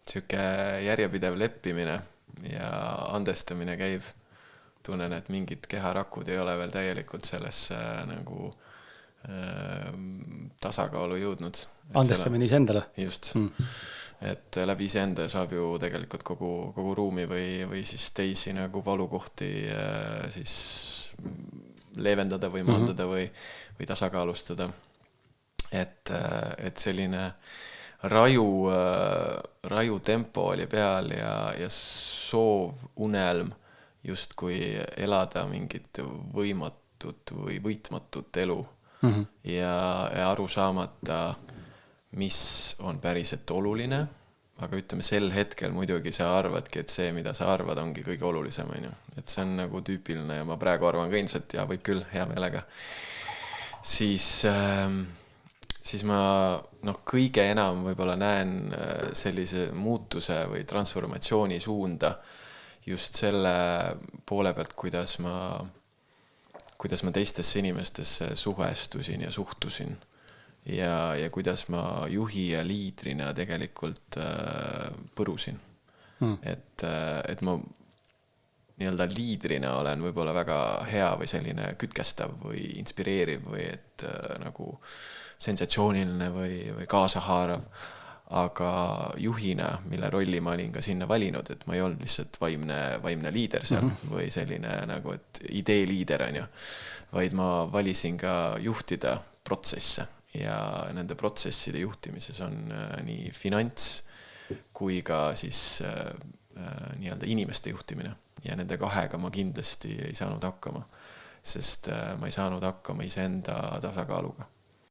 sihuke järjepidev leppimine ja andestamine käib. Tunnen, et mingid keharakud ei ole veel täielikult sellesse nagu tasakaalu jõudnud. Andestamine iseendale. Just. Et läbi iseenda saab ju tegelikult kogu ruumi või siis teisi nagu valukohti siis leevendada või maandada või tasakaalustada. Et selline raju tempo oli peal ja soov, unelm justkui elada mingit võimatut või võitmatut elu ja aru saamata, mis on päriselt oluline, aga ütleme sel hetkel muidugi sa arvadki, et see, mida sa arvad, ongi kõige olulisem, et see on nagu tüüpiline ja ma praegu arvan ka ilmselt ja võib küll hea meelega. Siis ma kõige enam võib-olla näen sellise muutuse või transformatsiooni suunda just selle poole pealt, kuidas ma teistesse inimestesse suhestusin ja suhtusin ja kuidas ma juhi ja liidrina tegelikult põrusin. Et ma nii-öelda liidrina olen võib-olla väga hea või selline kütkestav või inspireeriv või et nagu sensatsiooniline või kaasahaarav. Aga juhina, mille rolli ma olin ka sinna valinud, et ma ei olnud lihtsalt vaimne liider seal või selline nagu, et idee liider on ju, vaid ma valisin ka juhtida protsesse ja nende protsesside juhtimises on nii finants kui ka siis nii-öelda inimeste juhtimine ja nende kahega ma kindlasti ei saanud hakkama, sest ma ei saanud hakkama iseenda tasakaaluga.